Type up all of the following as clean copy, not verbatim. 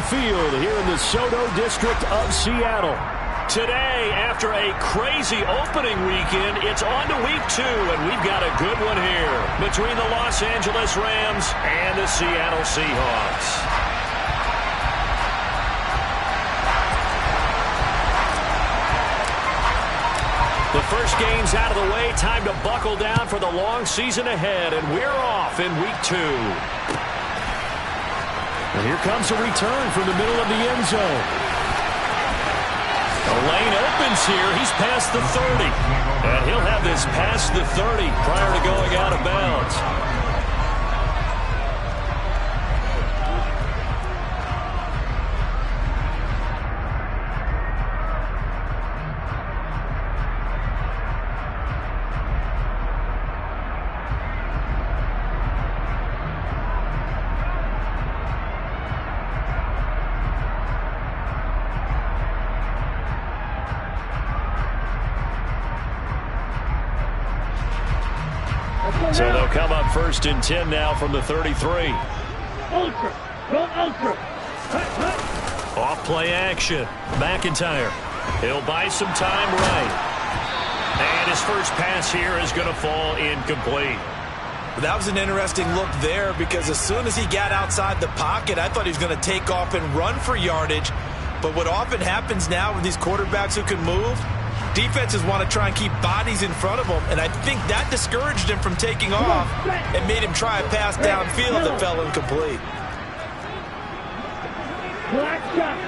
Field here in the SoDo district of Seattle. Today, after a crazy opening weekend, it's on to week 2, and we've got a good one here between the Los Angeles Rams and the Seattle Seahawks. The first game's out of the way. Time to buckle down for the long season ahead, and we're off in week 2. And here comes a return from the middle of the end zone. The lane opens here. He's past the 30. And he'll have this past the 30 prior to going out of bounds. So they'll come up 1st and 10 now from the 33. Ultra. Go ultra. Off play action. McIntyre. He'll buy some time right. And his first pass here is going to fall incomplete. That was an interesting look there because as soon as he got outside the pocket, I thought he was going to take off and run for yardage. But what often happens now with these quarterbacks who can move, defenses want to try and keep bodies in front of him, and I think that discouraged him from taking off and made him try a pass downfield that fell incomplete. Black shot.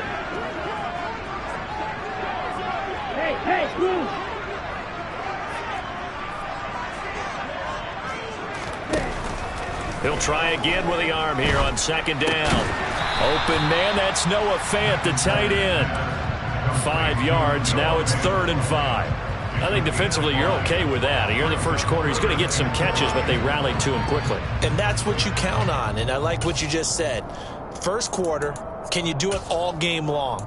Hey, move. He'll try again with the arm here on 2nd down. Open man, that's Noah Fant, the tight end. 5 yards. Now it's 3rd and 5. I think defensively you're okay with that. You're in the first quarter. He's going to get some catches, but they rallied to him quickly. And that's what you count on, and I like what you just said. First quarter, can you do it all game long?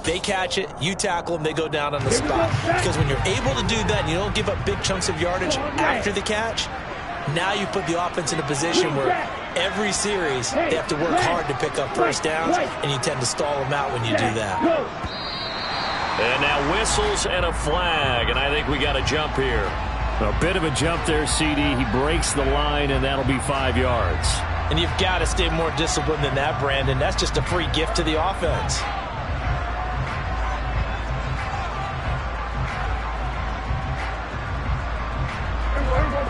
They catch it, you tackle them, they go down on the spot. Because when you're able to do that and you don't give up big chunks of yardage after the catch, now you put the offense in a position where every series they have to work hard to pick up first downs, and you tend to stall them out when you do that. And now whistles and a flag, and I think we got a jump here. A bit of a jump there, CD. He breaks the line, and that'll be 5 yards. And you've got to stay more disciplined than that, Brandon. That's just a free gift to the offense.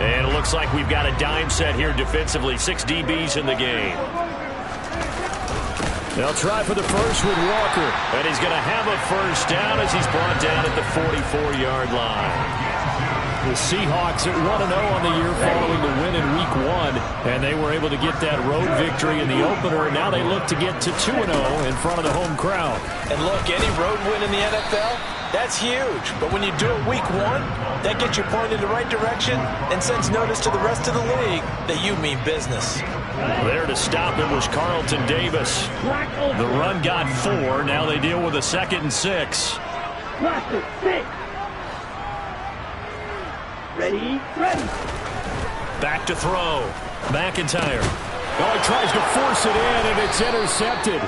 And it looks like we've got a dime set here defensively. 6 DBs in the game. They'll try for the first with Walker. And he's going to have a first down as he's brought down at the 44-yard line. The Seahawks at 1-0 on the year following the win in Week 1. And they were able to get that road victory in the opener. And now they look to get to 2-0 in front of the home crowd. And look, any road win in the NFL, that's huge. But when you do it Week 1, that gets you pointed in the right direction and sends notice to the rest of the league that you mean business. There to stop him was Carlton Davis. The run got 4. Now they deal with a 2nd and 6. Ready. Back to throw. McIntyre. Oh, he tries to force it in, and it's intercepted.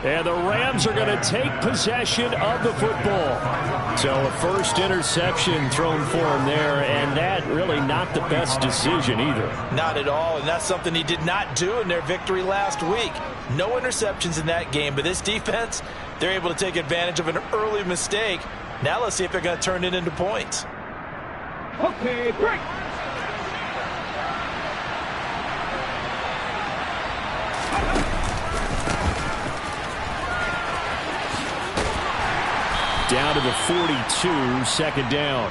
And the Rams are going to take possession of the football. So a first interception thrown for him there, and that really not the best decision either. Not at all, and that's something he did not do in their victory last week. No interceptions in that game, but this defense, they're able to take advantage of an early mistake. Now let's see if they're going to turn it into points. Okay, break. Down to the 42, 2nd down.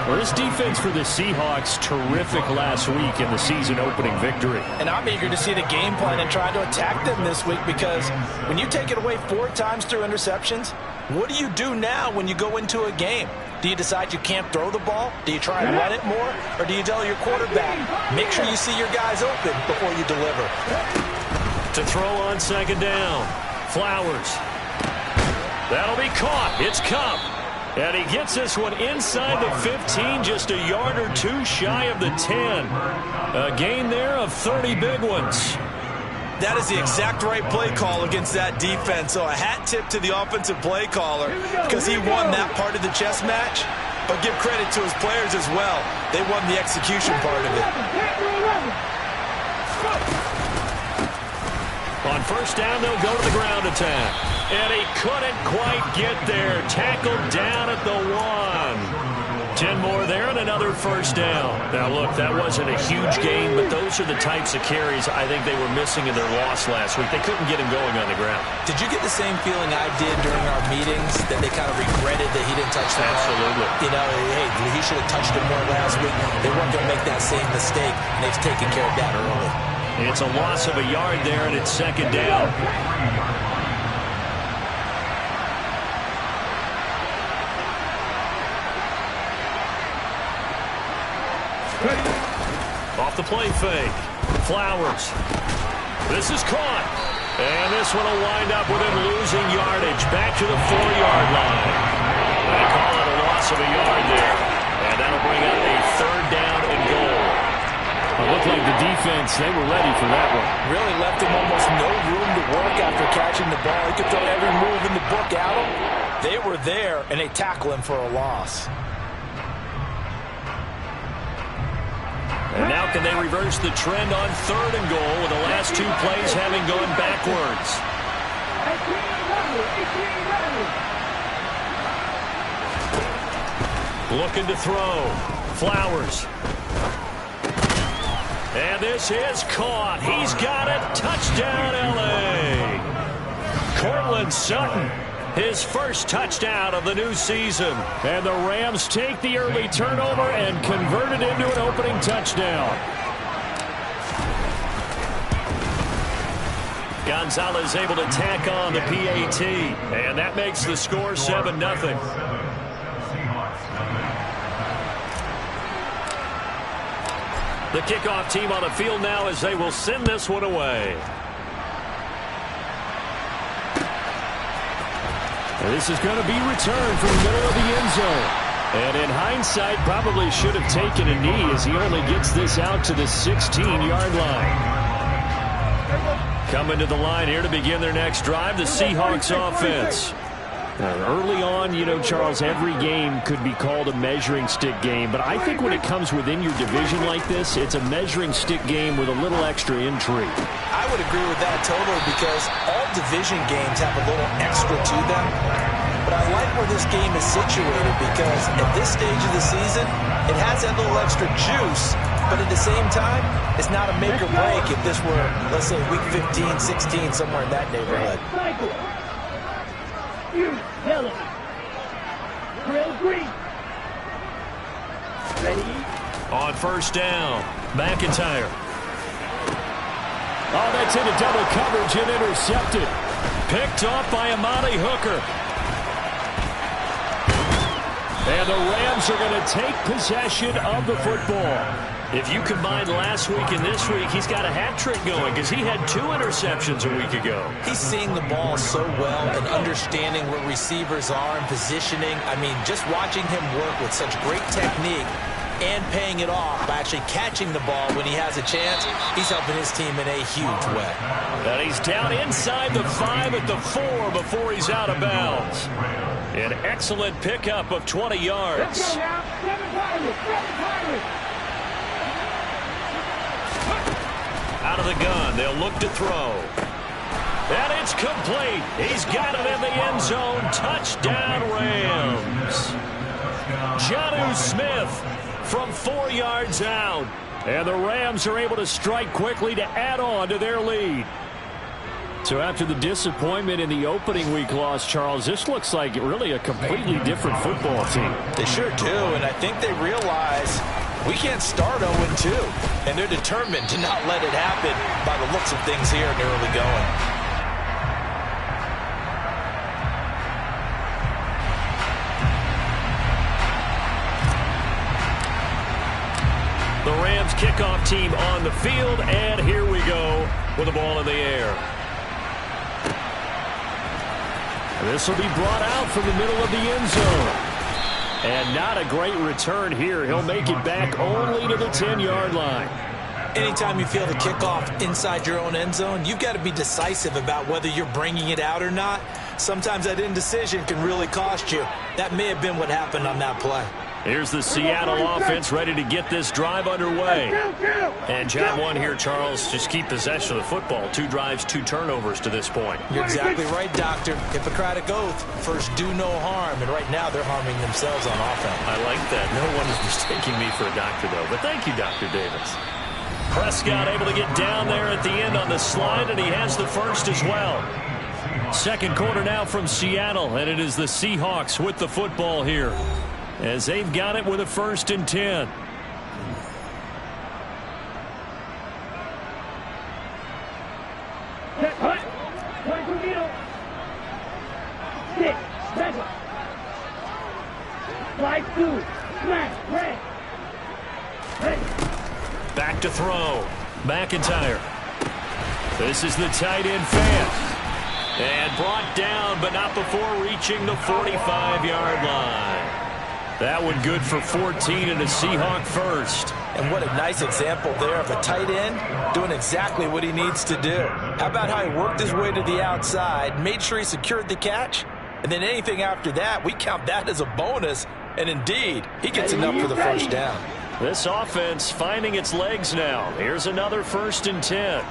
Well, this defense for the Seahawks, terrific last week in the season-opening victory. And I'm eager to see the game plan and try to attack them this week because when you take it away 4 times through interceptions, what do you do now when you go into a game? Do you decide you can't throw the ball? Do you try and run it more? Or do you tell your quarterback, make sure you see your guys open before you deliver? To throw on 2nd down. Flowers. That'll be caught. It's Kupp. And he gets this one inside the 15, just a yard or 2 shy of the 10. A gain there of 30 big ones. that is the exact right play call against that defense. So a hat tip to the offensive play caller because he won that part of the chess match. But give credit to his players as well. They won the execution part of it. On first down, they'll go to the ground attack. And he couldn't quite get there. Tackled down at the 1. 10 more there and another first down. Now, look, that wasn't a huge gain, but those are the types of carries I think they were missing in their loss last week. They couldn't get him going on the ground. Did you get the same feeling I did during our meetings, that they kind of regretted that he didn't touch the ball? Absolutely. You know, hey, he should have touched it more last week. They weren't going to make that same mistake, and they've taken care of that early. It's a loss of a yard there, and it's second down. Off the play fake. Flowers. This is caught. And this one will wind up with him losing yardage. Back to the 4-yard line. They call it a loss of a yard there. And that'll bring up a third down and goal. It looked like the defense, they were ready for that one. Really left him almost no room to work after catching the ball. He could throw every move in the book at him. They were there, and they tackle him for a loss. And now can they reverse the trend on third and goal with the last 2 plays having gone backwards? Looking to throw. Flowers. And this is caught. He's got it. Touchdown, L.A. Courtland Sutton. His first touchdown of the new season. And the Rams take the early turnover and convert it into an opening touchdown. Gonzalez able to tack on the PAT. And that makes the score 7-0. The kickoff team on the field now as they will send this one away. This is going to be returned from the middle of the end zone. And in hindsight, probably should have taken a knee as he only gets this out to the 16-yard line. Coming to the line here to begin their next drive, the Seahawks offense. Early on, you know, Charles, every game could be called a measuring stick game. But I think when it comes within your division like this, it's a measuring stick game with a little extra intrigue. I would agree with that totally because all division games have a little extra to them. But I like where this game is situated because at this stage of the season, it has that little extra juice. But at the same time, it's not a make or break if this were, let's say, week 15, 16, somewhere in that neighborhood. Yellow. Trail green. Ready? On first down, McIntyre. Oh, that's into double coverage and intercepted. Picked off by Amani Hooker. And the Rams are going to take possession of the football. If you combine last week and this week, he's got a hat trick going because he had 2 interceptions a week ago. He's seeing the ball so well and understanding where receivers are and positioning. I mean, just watching him work with such great technique and paying it off by actually catching the ball when he has a chance, he's helping his team in a huge way. And he's down inside the 5 at the 4 before he's out of bounds. An excellent pickup of 20 yards. Out of the gun, they'll look to throw. And it's complete. He's got it in the end zone. Touchdown, Rams. Jonnu Smith from 4 yards out. And the Rams are able to strike quickly to add on to their lead. So after the disappointment in the opening week loss, Charles, this looks like really a completely different football team. They sure do, and I think they realize we can't start 0-2, and they're determined to not let it happen by the looks of things here in the early going. The Rams kickoff team on the field, and here we go with the ball in the air. This will be brought out from the middle of the end zone. And not a great return here. He'll make it back only to the 10-yard line. Anytime you feel the kickoff inside your own end zone, you've got to be decisive about whether you're bringing it out or not. Sometimes that indecision can really cost you. That may have been what happened on that play. Here's the Seattle offense ready to get this drive underway. And job one here, Charles, just keep possession of the football. 2 drives, 2 turnovers to this point. You're exactly right, Doctor. Hippocratic oath, first do no harm. And right now they're harming themselves on offense. I like that. No one is mistaking me for a doctor, though. But thank you, Dr. Davis. Prescott able to get down there at the end on the slide, and he has the first as well. Second quarter now from Seattle, and it is the Seahawks with the football here, as they've got it with a 1st and 10. Back to throw. McIntyre. This is the tight end Fant. And brought down, but not before reaching the 45-yard line. That one good for 14 and a Seahawk first. And what a nice example there of a tight end doing exactly what he needs to do. How about how he worked his way to the outside, made sure he secured the catch, and then anything after that, we count that as a bonus. And indeed, he gets enough for the first down. This offense finding its legs now. Here's another 1st and 10.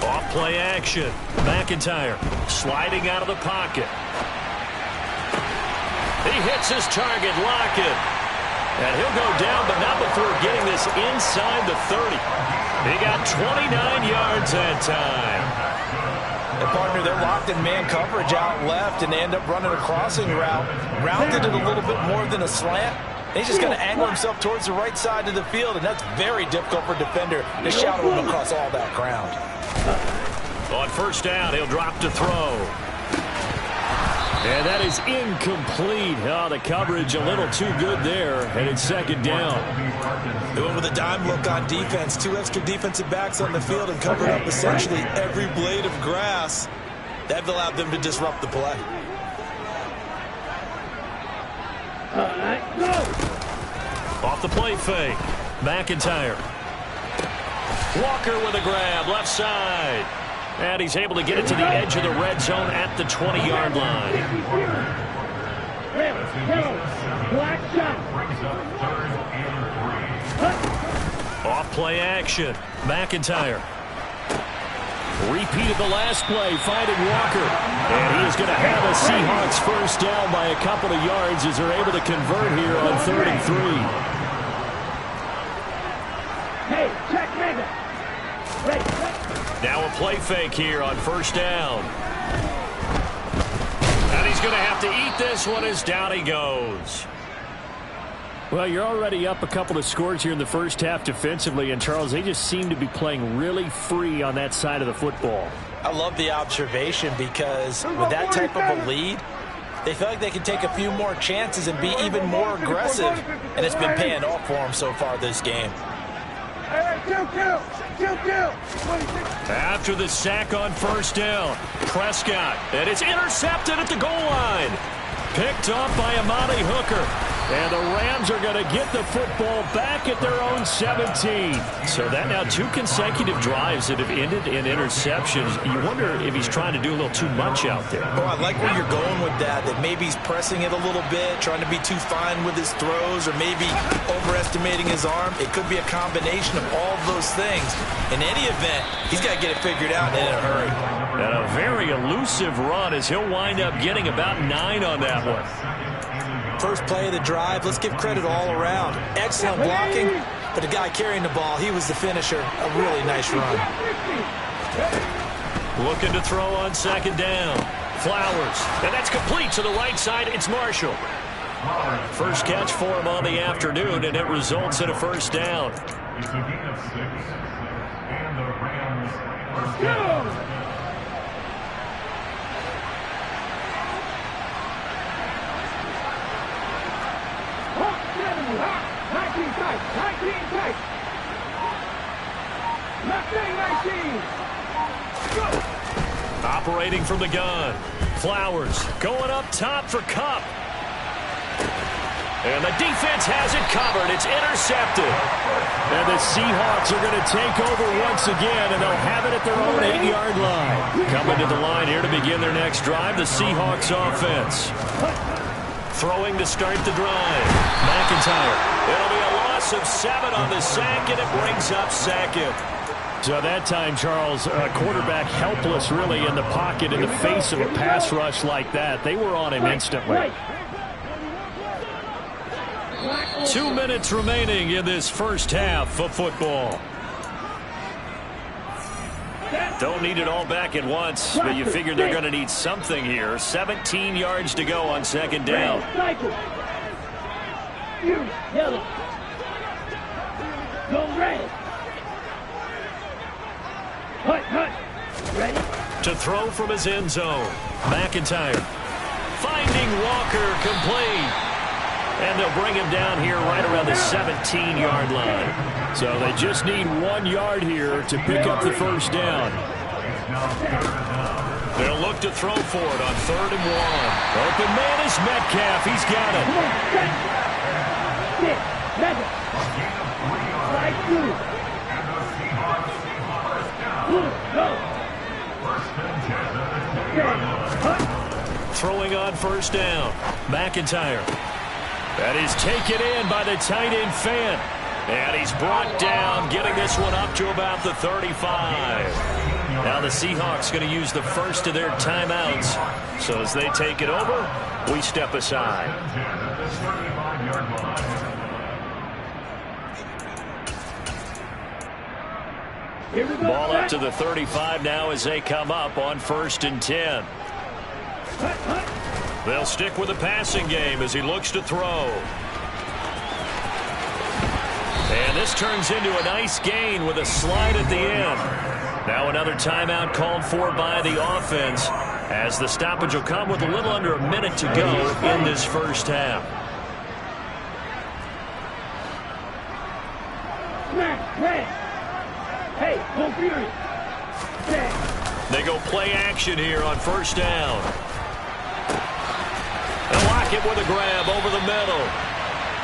Off play action. McIntyre sliding out of the pocket. He hits his target, Lockett. And he'll go down, but not before getting this inside the 30. He got 29 yards that time. And partner, they're locked in man coverage out left, and they end up running a crossing route. Rounded it a little bit more than a slant. And he's just going to angle himself towards the right side of the field, and that's very difficult for a defender to shadow him across all that ground. On 1st down, he'll drop to throw. And that is incomplete. Oh, the coverage a little too good there, and it's 2nd down. They went with a dime look on defense. 2 extra defensive backs on the field and covered up essentially every blade of grass. That allowed them to disrupt the play. Off the play fake. McIntyre. Walker with a grab, left side. And he's able to get it to the edge of the red zone at the 20-yard line. Off play action. McIntyre. Repeated the last play, finding Walker. And he is going to have a Seahawks first down by a couple of yards as they're able to convert here on 3rd and 3. Hey, check Mega. Now a play fake here on 1st down. And he's going to have to eat this one as down he goes. Well, you're already up a couple of scores here in the first half defensively, and Charles, they just seem to be playing really free on that side of the football. I love the observation because with that type of a lead, they feel like they can take a few more chances and be even more aggressive, and it's been paying off for them so far this game. After the sack on 1st down, Prescott, and it's intercepted at the goal line. Picked off by Amani Hooker. And the Rams are going to get the football back at their own 17. So that now 2 consecutive drives that have ended in interceptions. You wonder if he's trying to do a little too much out there. Oh, I like where you're going with that maybe he's pressing it a little bit, trying to be too fine with his throws, or maybe overestimating his arm. It could be a combination of all of those things. In any event, he's got to get it figured out in a hurry. And a very elusive run as he'll wind up getting about 9 on that one. First play of the drive, let's give credit all around. Excellent blocking, but the guy carrying the ball, he was the finisher. A really nice run. Looking to throw on 2nd down. Flowers, and that's complete to the right side. It's Marshall. First catch for him on the afternoon, and it results in a 1st down. It's a gain of 6, and the Rams are Operating from the gun. Flowers going up top for Kupp. And the defense has it covered. It's intercepted. And the Seahawks are going to take over once again, and they'll have it at their own 8-yard line. Coming to the line here to begin their next drive, the Seahawks offense. Throwing to start the drive. McIntyre. It'll be a loss of 7 on the sack, and it brings up second. So that time, Charles, quarterback helpless really in the pocket in the face of a pass rush like that. They were on him instantly. 2 minutes remaining in this first half of football. Don't need it all back at once, but you figure they're going to need something here. 17 yards to go on second down. To throw from his end zone. McIntyre finding Walker complete. And they'll bring him down here right around the 17-yard line. So they just need 1 yard here to pick up the first down. They'll look to throw for it on 3rd and 1. Open man is Metcalf. He's got it. Throwing on first down. McIntyre. That is taken in by the tight end Fant. And he's brought down, getting this one up to about the 35. Now the Seahawks going to use the first of their timeouts. So as they take it over, we step aside. Ball up to the 35 now as they come up on 1st and 10. They'll stick with the passing game as he looks to throw. And this turns into a nice gain with a slide at the end. Now another timeout called for by the offense as the stoppage will come with a little under a minute to go in this first half. They go play action here on first down. They'll lock it with a grab over the middle.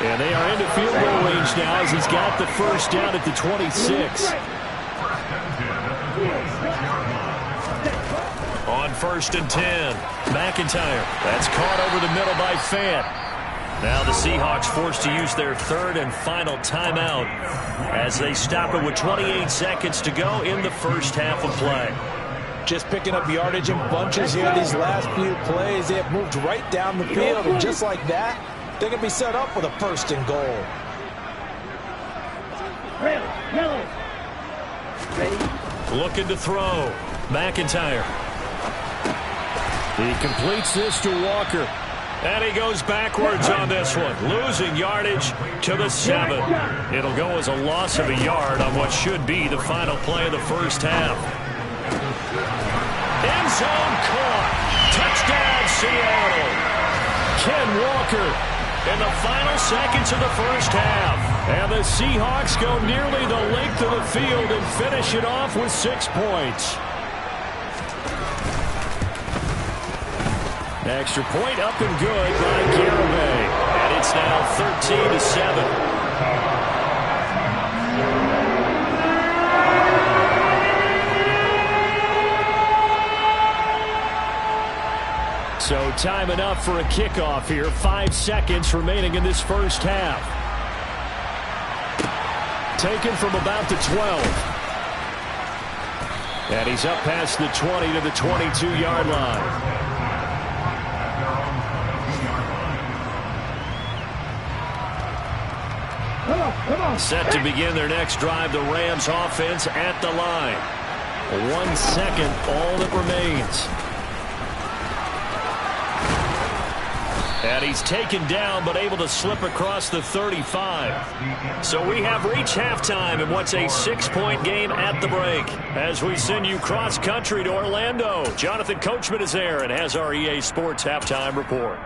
And they are into field goal range now as he's got the first down at the 26. On 1st and 10, McIntyre. That's caught over the middle by Fant. Now the Seahawks forced to use their 3rd and final timeout as they stop it with 28 seconds to go in the first half of play. Just picking up yardage in bunches here these last few plays. They have moved right down the field, and just like that, they can be set up with a 1st and goal. Looking to throw. McIntyre. He completes this to Walker. And he goes backwards on this one, losing yardage to the 7. It'll go as a loss of a yard on what should be the final play of the first half. End zone caught. Touchdown, Seattle. Ken Walker in the final seconds of the first half. And the Seahawks go nearly the length of the field and finish it off with 6 points. Extra point up and good by Garibay. And it's now 13-7. So time enough for a kickoff here. 5 seconds remaining in this first half. Taken from about the 12. And he's up past the 20 to the 22-yard line. Set to begin their next drive, the Rams offense at the line. 1 second, all that remains. And he's taken down, but able to slip across the 35. So we have reached halftime in what's a 6-point game at the break. As we send you cross-country to Orlando, Jonathan Coachman is there and has our EA Sports halftime report.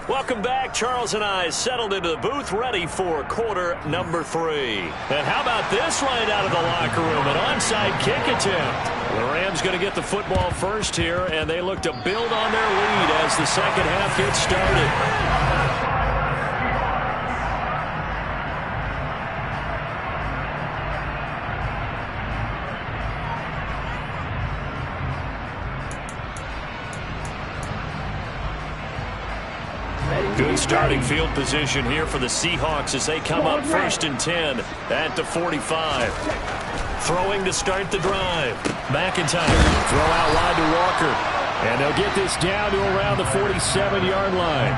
Welcome back back. Charles and I settled into the booth, ready for quarter number 3. And how about this right out of the locker room? An onside kick attempt. The Rams going to get the football first here, and they look to build on their lead as the second half gets started. Good starting field position here for the Seahawks as they come up 1st and 10 at the 45. Throwing to start the drive. McIntyre. Throw out wide to Walker. And they'll get this down to around the 47-yard line.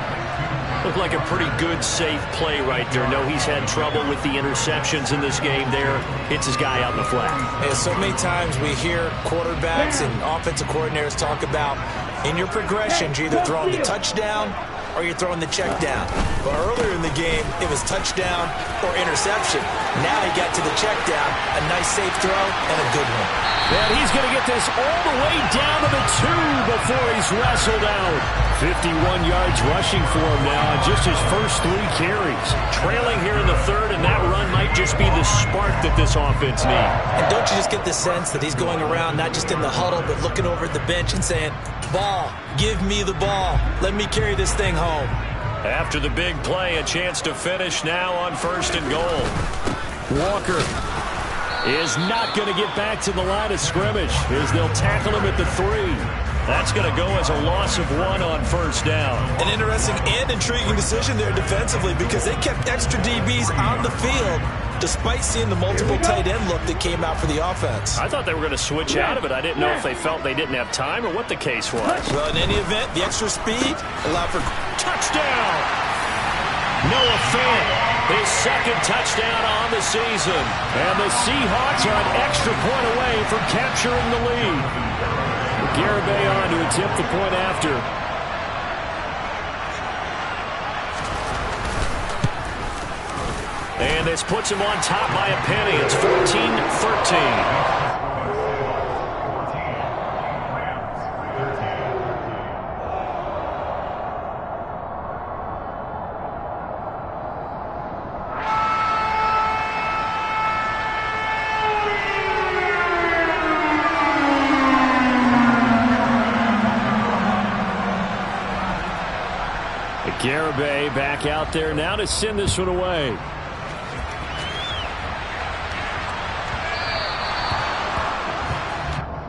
Looked like a pretty good, safe play right there. No, he's had trouble with the interceptions in this game there. Hits his guy out in the flat. Yeah, so many times we hear quarterbacks and offensive coordinators talk about in your progressions, you're either throwing the touchdown or you're throwing the check down. But earlier in the game, it was touchdown or interception. Now he got to the check down, a nice safe throw, and a good one. And he's going to get this all the way down to the 2 before he's wrestled out. 51 yards rushing for him now on just his first 3 carries. Trailing here in the 3rd, and that run might just be the spark that this offense needs. And don't you just get the sense that he's going around not just in the huddle, but looking over at the bench and saying, ball, give me the ball. Let me carry this thing home. After the big play, a chance to finish now on 1st and goal. Walker is not going to get back to the line of scrimmage as they'll tackle him at the 3. That's going to go as a loss of 1 on 1st down. An interesting and intriguing decision there defensively because they kept extra DBs on the field despite seeing the multiple tight end look that came out for the offense. I thought they were going to switch out of it. I didn't know if they felt they didn't have time or what the case was. Well, in any event, the extra speed allowed for touchdown. Noah Fant, his 2nd touchdown on the season. And the Seahawks are an extra point away from capturing the lead. Garibay on to attempt the point after. And this puts him on top by a penny. It's 14-13. Garibay back out there now to send this one away.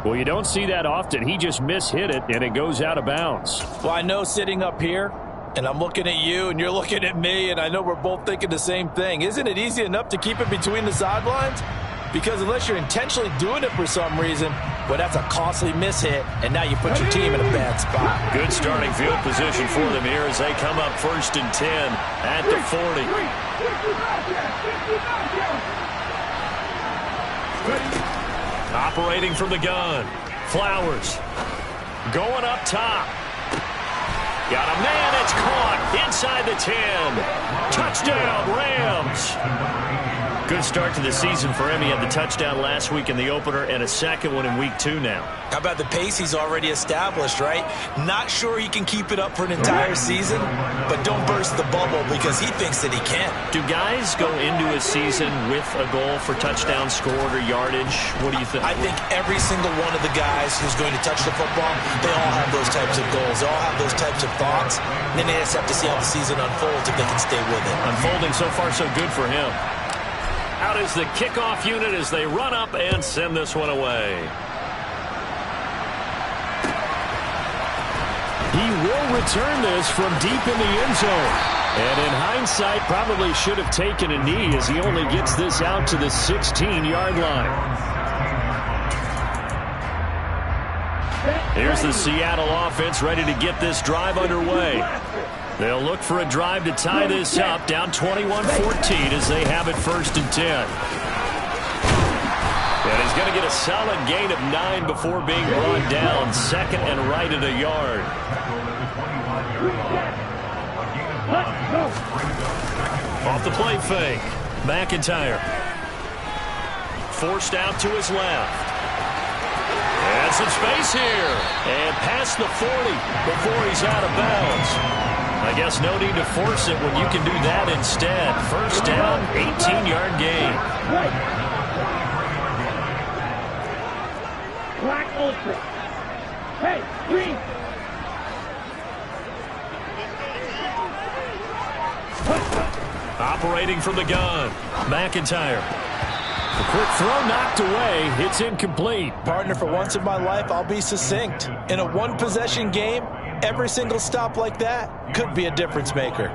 Well, you don't see that often. He just mishit it, and it goes out of bounds. Well, I know sitting up here, and I'm looking at you, and you're looking at me, and I know we're both thinking the same thing. Isn't it easy enough to keep it between the sidelines? Because unless you're intentionally doing it for some reason, well, that's a costly mishit, and now you put your team in a bad spot. Good starting field position for them here as they come up 1st and 10 at the 40. Operating from the gun. Flowers. Going up top. Got a man. It's caught inside the 10. Touchdown, Rams. Good start to the season for him. He had the touchdown last week in the opener and a 2nd one in week 2 now. How about the pace he's already established, right? Not sure he can keep it up for an entire season, but don't burst the bubble because he thinks that he can. Do guys go into a season with a goal for touchdown scored or yardage? What do you think? I think every single one of the guys who's going to touch the football, they all have those types of goals. They all have those types of thoughts. And then they just have to see how the season unfolds if they can stay with it. Unfolding so far so good for him. Out is the kickoff unit as they run up and send this one away. He will return this from deep in the end zone. And in hindsight, probably should have taken a knee as he only gets this out to the 16-yard line. Here's the Seattle offense ready to get this drive underway. They'll look for a drive to tie this up, down 21-14 as they have it 1st and 10. And he's going to get a solid gain of 9 before being brought down. 2nd and right at a yard. Off the play fake. McIntyre. Forced out to his left. And some space here. And past the 40 before he's out of bounds. I guess no need to force it when you can do that instead. First down, 18-yard gain. Black ultra. Hey, green. Operating from the gun, McIntyre. The quick throw knocked away. It's incomplete. Partner, for once in my life, I'll be succinct. In a one-possession game, every single stop like that could be a difference maker.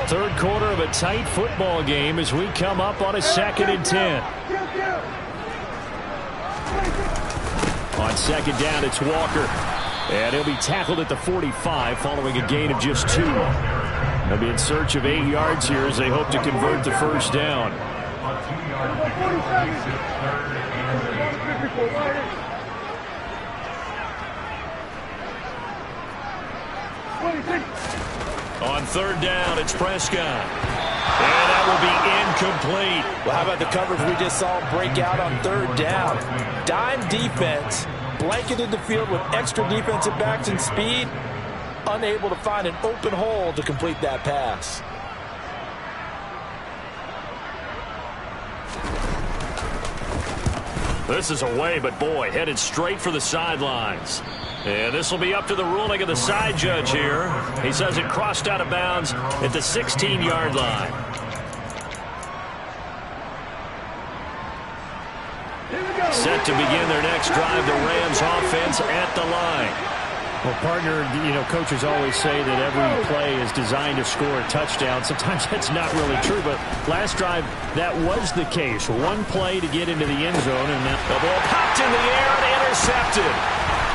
Third quarter of a tight football game as we come up on a 2nd and 10. On 2nd down, it's Walker. And he'll be tackled at the 45 following a gain of just 2. They'll be in search of 8 yards here as they hope to convert the first down. On 3rd down, it's Prescott. And that will be incomplete. Well, how about the coverage we just saw break out on 3rd down? Dime defense, blanketed the field with extra defensive backs and speed, unable to find an open hole to complete that pass. This is away, but boy, headed straight for the sidelines. And this will be up to the ruling of the side judge here. He says it crossed out of bounds at the 16-yard line. Set to begin their next drive, the Rams offense at the line. Well, partner, you know, coaches always say that every play is designed to score a touchdown. Sometimes that's not really true, but last drive, that was the case. One play to get into the end zone, and now the ball popped in the air and intercepted.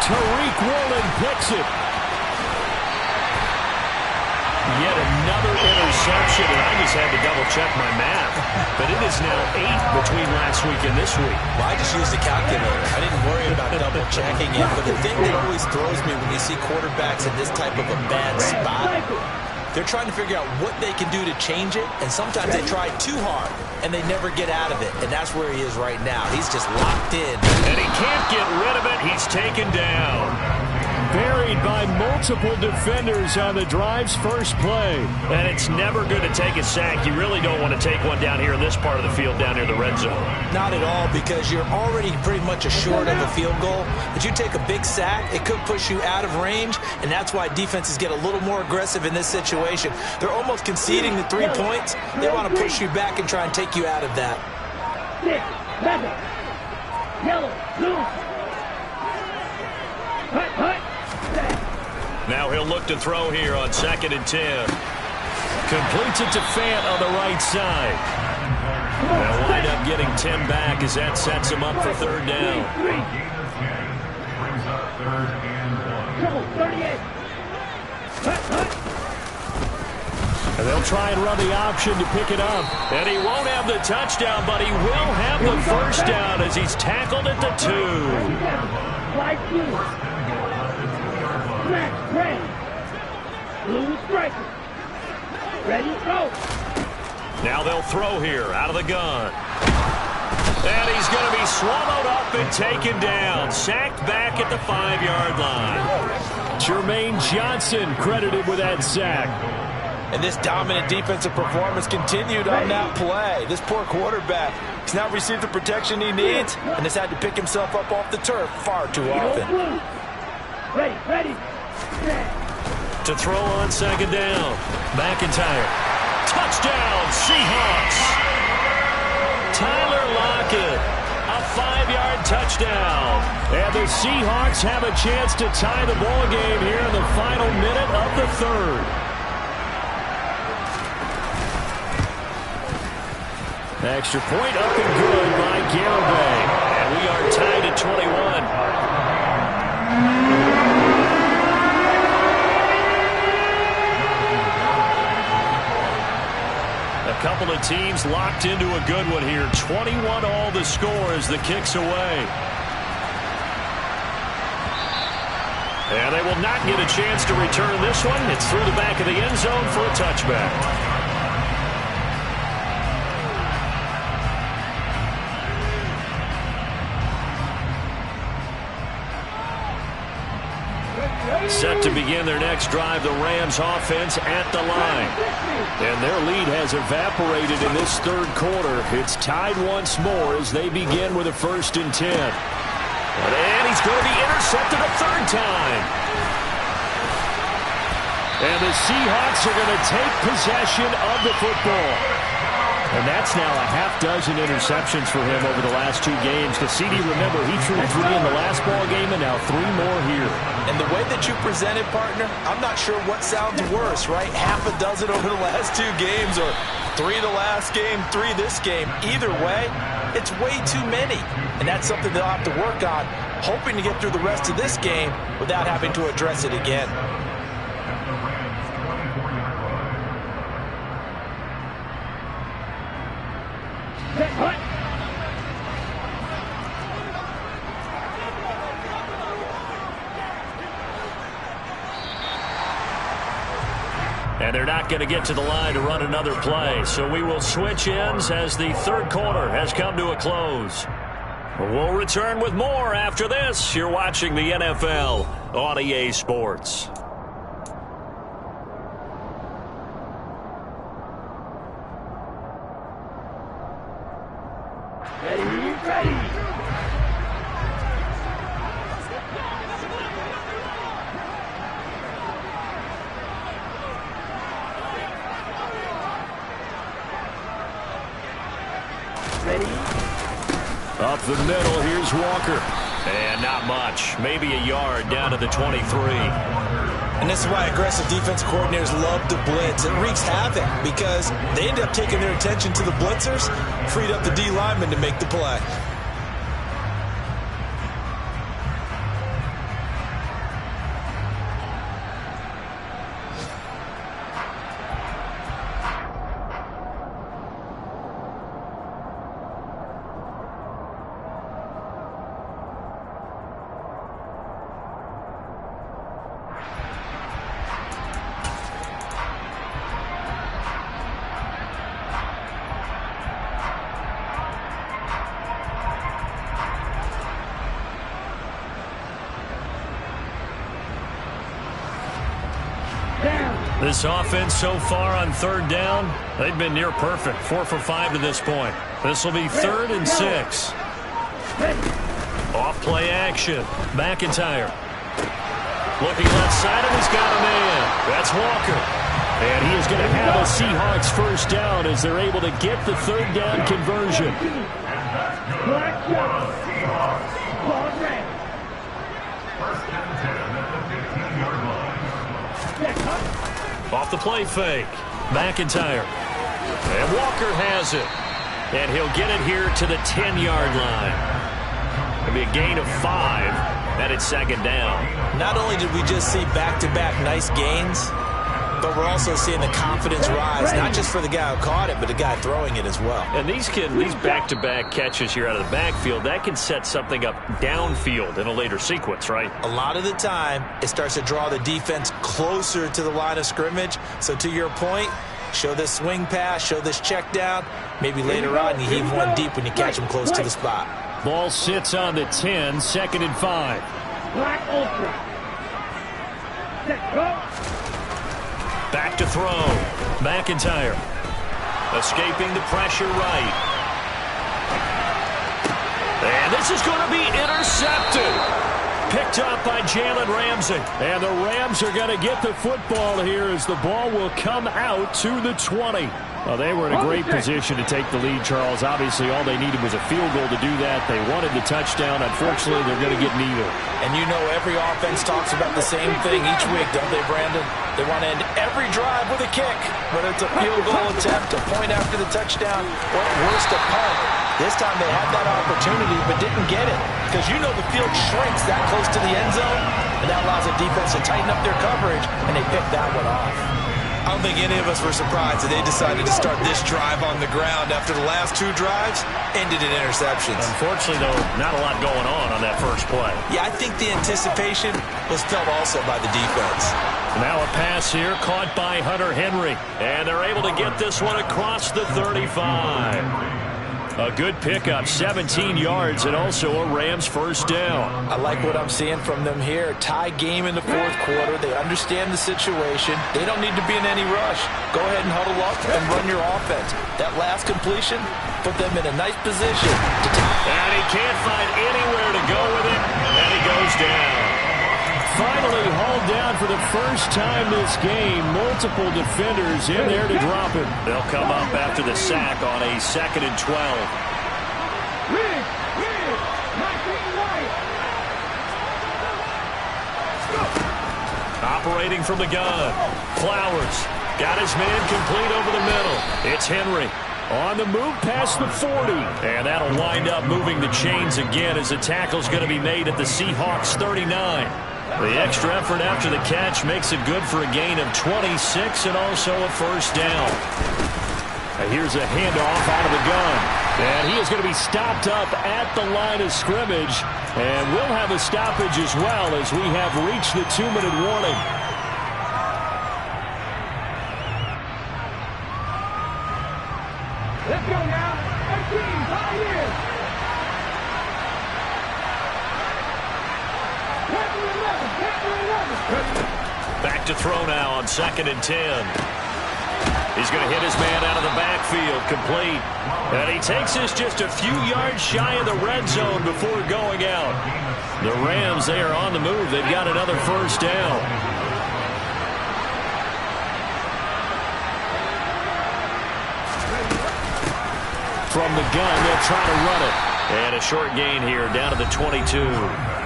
Tariq Woolen picks it. Yet another interception, and I just had to double-check my math. But it is now 8 between last week and this week. Well, I just used the calculator. I didn't worry about double-checking it. But the thing that always throws me when you see quarterbacks in this type of a bad spot, they're trying to figure out what they can do to change it, and sometimes they try too hard, and they never get out of it. And that's where he is right now. He's just locked in. And he can't get rid of it. He's taken down. Buried by multiple defenders on the drive's first play. And it's never good to take a sack. You really don't want to take one down here in this part of the field, down near the red zone. Not at all, because you're already pretty much assured of a field goal. But you take a big sack, it could push you out of range, and that's why defenses get a little more aggressive in this situation. They're almost conceding the 3 points. They want to push you back and try and take you out of that. 6, 7, yellow, blue. Hut, hut. Now he'll look to throw here on 2nd and 10. Completes it to Fant on the right side. They'll wind up getting 10 back as that sets him up for 3rd down. Brings up 3rd and 1. And they'll try and run the option to pick it up. And he won't have the touchdown, but he will have the first down as he's tackled at the 2. Ready. Blue striker. Ready, go. Now they'll throw here out of the gun. And he's going to be swallowed up and taken down. Sacked back at the 5-yard line. Jermaine Johnson credited with that sack. And this dominant defensive performance continued on that play. This poor quarterback has not received the protection he needs and has had to pick himself up off the turf far too often. Ready. To throw on 2nd down. McIntyre. Touchdown, Seahawks. Tyler Lockett. A 5-yard touchdown. And the Seahawks have a chance to tie the ball game here in the final minute of the 3rd. Extra point up and good by Garibay. And we are tied at 21. A couple of teams locked into a good one here. 21 all the score as the kick's away. And they will not get a chance to return this one. It's through the back of the end zone for a touchback. Set to begin their next drive, the Rams offense at the line. And their lead has evaporated in this third quarter. It's tied once more as they begin with a 1st and 10. And he's going to be intercepted a third time. And the Seahawks are going to take possession of the football. And that's now a half-dozen interceptions for him over the last 2 games. Because CD, remember, he threw 3 in the last ball game and now 3 more here. And the way that you presented, partner, I'm not sure what sounds worse, right? Half a dozen over the last 2 games or 3 the last game, 3 this game. Either way, it's way too many. And that's something they'll have to work on, hoping to get through the rest of this game without having to address it again. And they're not going to get to the line to run another play. So we will switch ends as the third quarter has come to a close. We'll return with more after this. You're watching the NFL on EA Sports. Ready. Up the middle, here's Walker. And not much. Maybe a yard down to the 23. And this is why aggressive defensive coordinators love to blitz. It wreaks havoc because they end up taking their attention to the blitzers, freed up the D lineman to make the play. This offense so far on third down, they've been near perfect. 4 for 5 to this point. This will be 3rd and 6. Off play action. McIntyre. Looking left side, and he's got a man. That's Walker. And he is going to have a Seahawks first down as they're able to get the third down conversion. Black shot. Ball red. 1st and 10 at the 15-yard line. Off the play fake. McIntyre. And Walker has it. And he'll get it here to the 10-yard line. It'll be a gain of 5, and it's 2nd down. Not only did we just see back-to-back nice gains, but we're also seeing the confidence rise, not just for the guy who caught it, but the guy throwing it as well. And these back-to-back catches here out of the backfield, that can set something up downfield in a later sequence, right? A lot of the time, it starts to draw the defense closer to the line of scrimmage. So to your point, show this swing pass, show this check down. Maybe later on you heave one deep when you catch him close to the spot. Ball sits on the 10, 2nd and 5. Black ultra. Set, go. Back to throw. McIntyre. Escaping the pressure right. And this is going to be intercepted. Picked up by Jalen Ramsey. And the Rams are going to get the football here as the ball will come out to the 20. Well, they were in a great position to take the lead, Charles. Obviously, all they needed was a field goal to do that. They wanted the touchdown. Unfortunately, they're going to get neither. And you know every offense talks about the same thing each week, don't they, Brandon? They want to end every drive with a kick, whether it's a field goal attempt, a point after the touchdown, or at worst, a punt. This time they had that opportunity but didn't get it because you know the field shrinks that close to the end zone, and that allows the defense to tighten up their coverage, and they picked that one off. I don't think any of us were surprised that they decided to start this drive on the ground after the last 2 drives ended in interceptions. Unfortunately, though, not a lot going on that first play. Yeah, I think the anticipation was felt also by the defense. Now a pass here caught by Hunter Henry. And they're able to get this one across the 35. A good pickup, 17 yards, and also a Rams first down. I like what I'm seeing from them here. Tie game in the fourth quarter. They understand the situation. They don't need to be in any rush. Go ahead and huddle up and run your offense. That last completion put them in a nice position. And he can't find anywhere to go with it, and he goes down. Finally hauled down for the first time this game. Multiple defenders in there to drop him. They'll come up after the sack on a 2nd and 12. Operating from the gun. Flowers got his man complete over the middle. It's Henry. On the move past the 40. And that'll wind up moving the chains again as the tackle's going to be made at the Seahawks 39. The extra effort after the catch makes it good for a gain of 26 and also a first down. And here's a handoff out of the gun. And he is going to be stopped up at the line of scrimmage. And we'll have a stoppage as well as we have reached the 2-minute warning. Let's go now. 18, 5 years. Back to throw now on 2nd and 10. He's going to hit his man out of the backfield, complete. And he takes this just a few yards shy of the red zone before going out. The Rams, they are on the move. They've got another first down. From the gun, they'll try to run it. And a short gain here down to the 22.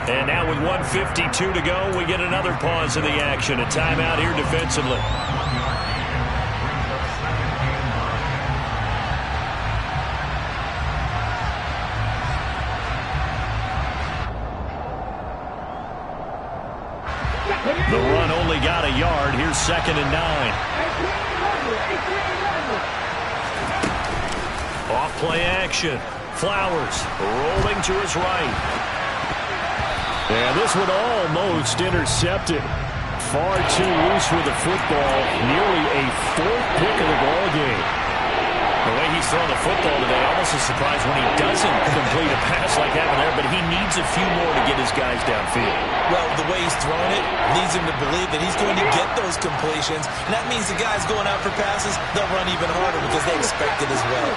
And now with 1:52 to go, we get another pause in the action. A timeout here defensively. The run only got a yard. Here's 2nd and 9. Off play action. Flowers rolling to his right. And this one almost intercepted. Far too loose with the football. Nearly a 4th pick of the ball game. The way he's throwing the football today, almost a surprise when he doesn't complete a pass like that one there, but he needs a few more to get his guys downfield. Well, the way he's throwing it leads him to believe that he's going to get those completions. And that means the guys going out for passes, they'll run even harder because they expect it as well.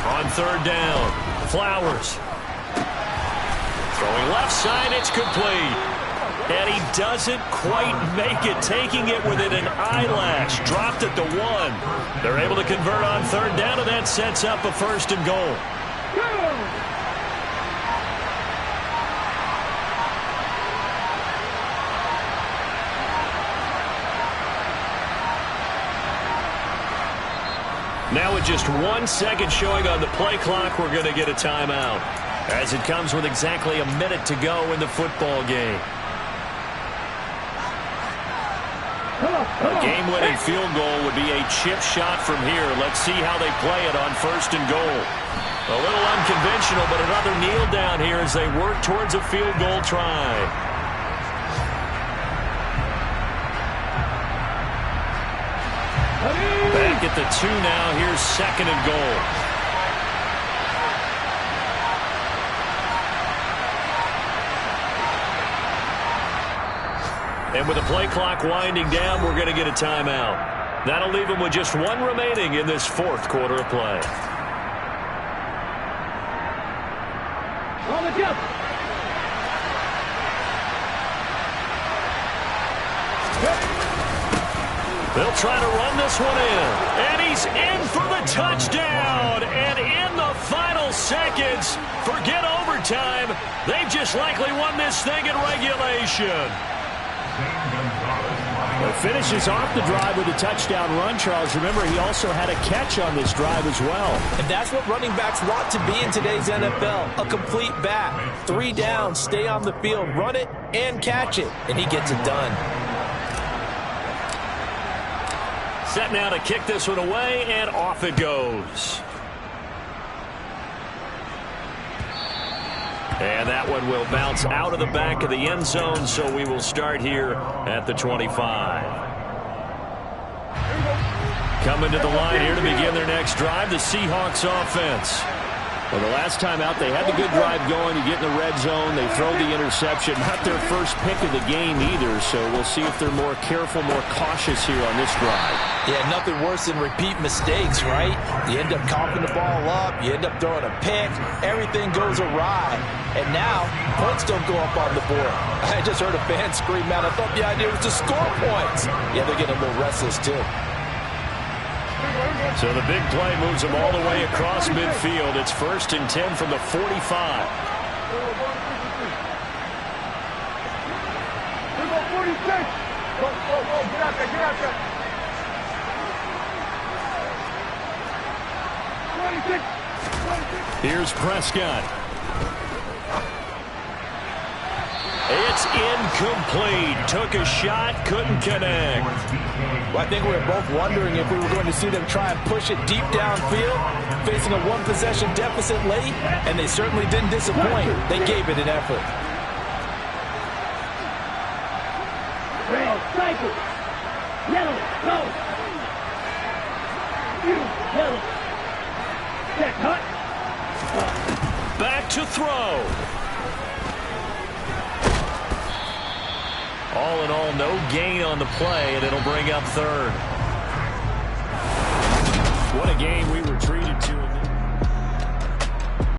On 3rd down, Flowers. Throwing left side, it's complete. And he doesn't quite make it, taking it within an eyelash. Dropped it to 1. They're able to convert on 3rd down, and that sets up a 1st and goal. Now with just 1 second showing on the play clock, we're going to get a timeout, as it comes with exactly a minute to go in the football game. A game-winning field goal would be a chip shot from here. Let's see how they play it on 1st and goal. A little unconventional, but another kneel down here as they work towards a field goal try. Back at the 2 now. Here's 2nd and goal. And with the play clock winding down, we're going to get a timeout. That'll leave them with just 1 remaining in this 4th quarter of play. On the jump. They'll try to run this one in. And he's in for the touchdown. And in the final seconds, forget overtime. They've just likely won this thing in regulation. Well, finishes off the drive with a touchdown run, Charles. Remember, he also had a catch on this drive as well. And that's what running backs want to be in today's NFL. A complete back. 3 down, stay on the field, run it, and catch it. And he gets it done. Set now to kick this one away, and off it goes. And that one will bounce out of the back of the end zone, so we will start here at the 25. Coming to the line here to begin their next drive, the Seahawks offense. Well, the last time out, they had the good drive going. You get in the red zone, they throw the interception. Not their first pick of the game either, so we'll see if they're more careful, more cautious here on this drive. Yeah, nothing worse than repeat mistakes, right? You end up coughing the ball up, you end up throwing a pick, everything goes awry. And now, points don't go up on the board. I just heard a fan scream out, I thought the idea was to score points. Yeah, they're getting a little restless too. So the big play moves them all the way across midfield. It's 1st and 10 from the 45. Here's Prescott. It's incomplete. Took a shot, couldn't connect. Well, I think we were both wondering if we were going to see them try and push it deep downfield, facing a one-possession deficit late, and they certainly didn't disappoint. They gave it an effort. Red, cycle. Yellow, go. Yellow. Check, hut. Back to throw. All in all, no gain on the play, and it'll bring up 3rd. What a game we